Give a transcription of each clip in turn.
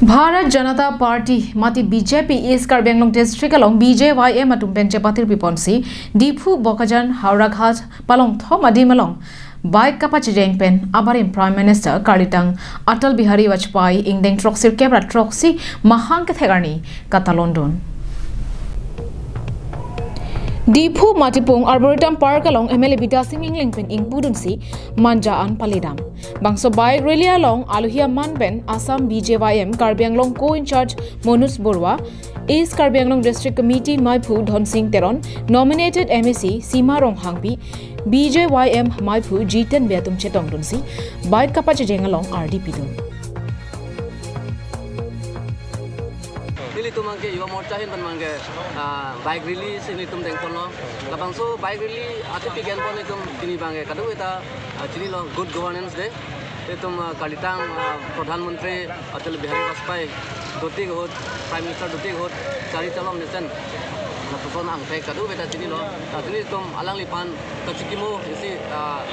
Bharat Janata Party Mati BJP is Karbi Anglong District along BJYM atum benche patir piponsi Dipu Bokajan Hauraghat Palong Thom Adim along Bike Kapachijeng Pen Abarim Prime Minister Kalitang Atal Bihari Vajpayee Ingdeng Troxir Kebra Troxi Mahang Kathegani Katalon Dipu Matipung Arboretum Park along MLA Bida Singing Lingpen Ing Budunsi Manjaan Palidam Bangso Bike Rally along Aluhia Manben Assam BJYM Karbi Anglong Co-in-charge Monus Borwa East Karbi Anglong District Committee Maipu Dhon Singh Teron nominated MEC Sima Rong Hangpi BJYM Maipu G10 Beatum Chetong Dunsi Bike Kapachijeng along RDP Dun Itu mangke yuwa morcha hin ban mangke bike release ini tum tengpon lo labang so bike release ati pigen pon itum tini bangke kadu eta chini lo good governance de itum kalitang pradhan mantri Atal Bihari Vajpayee doti hot prime minister doti hot chari chalom nesen na person ang thai kadu eta chini lo tini itum alang lipan kachikimo isi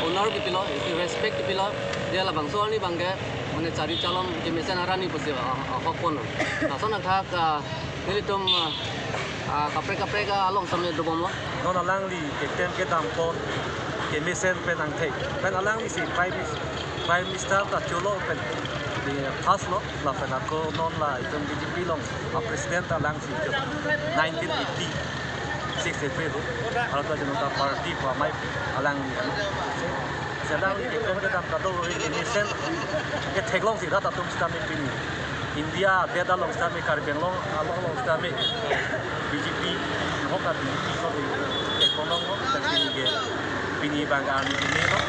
honor kipilo isi respect kipilo dia labang so ani bangke mane chari chalom ke mesen arani pose hokon nason athak nilitum kapre ka along samne dobom lo non alang li ektem ke dam pon ke mesen pen ang thai pen alang li si prime minister ta cholo pen di pass lo la pen ko non la itum BJP long president alang si 1980 6 April Ararat Janata Party pa mai alang li sedang di kemudian kado Indonesian ke teglong sih rata tum stame pini India beda long stame Karbi Anglong long stame BJP hoka BJP so di ekonomi tapi ke pini bangan ini no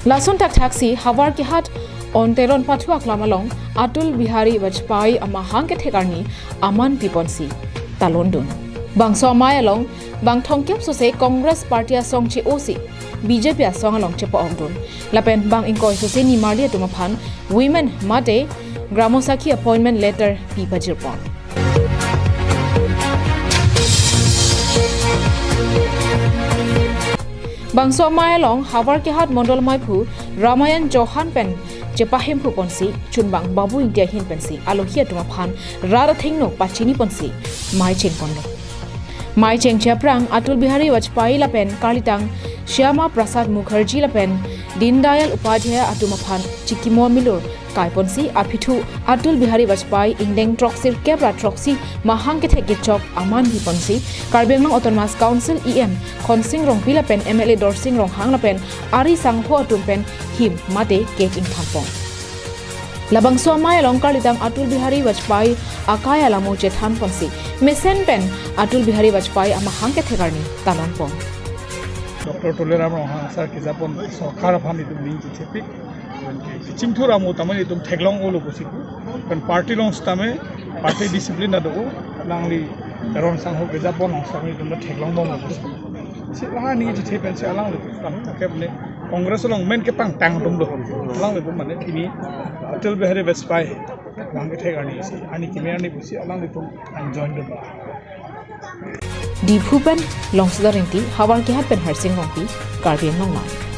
Lasun tak taxi Hawar ki hat on teron patuak lamalong Atal Bihari Vajpayee amahang ke thekarni aman piponsi talondun bangso amai along bang thongkyap so se Congress Party asong chi OC BJP asong along chepo ongdun lapen bang ingkoi so se ni marli atumaphan women mate gramosakhi appointment letter pipajirpon bangso amai along Hawar ke hat mondol maipu Ramayan Johan pen Jepahim pu ponsi chunbang babu India hin pensi alohia tumaphan rara thingno pachini ponsi mai cheng ponlo Mai Cheng Chaprang Atal Bihari Vajpayee lapen Kalitang Shyama Prasad Mukherjee lapen Dindayal Upadhyaya atumaphan Chikimo Milur Kaiponsi Apithu Atal Bihari Vajpayee Ingdeng Troxir Kebra Troxi Mahang ke Thekgichok Aman Hiponsi Karbi Anglong Autonomous Council EM Khonsing Rong Pilapen MLA Dorsing Rong Hang lapen Ari Sangho atumpen Him Mate Gate in Thampong Labang so mai along Kalitang Atal Bihari Vajpayee akaya lamo chethan ponsi mesen pen Atal Bihari Vajpayee amahang ke thekarni talon pon Dr. Toleram Rohan sir ki japon sarkar phami tum ning chepi chimthura mo tamani tum theglong olo bosiku kan party long stame party discipline ado langli ron sang ho ke japon sami tum theglong bom bosiku si la ni je thepen se alang le kepne Congress long men ke pang tang tum do lang le tum mane ini Atal Bihari Vajpayee Bangke thekarni isi ani kimani busi alang le tum join do Dipu pen longsdaringti Hawar ke hat pen harsing rongpi Karbi Anglong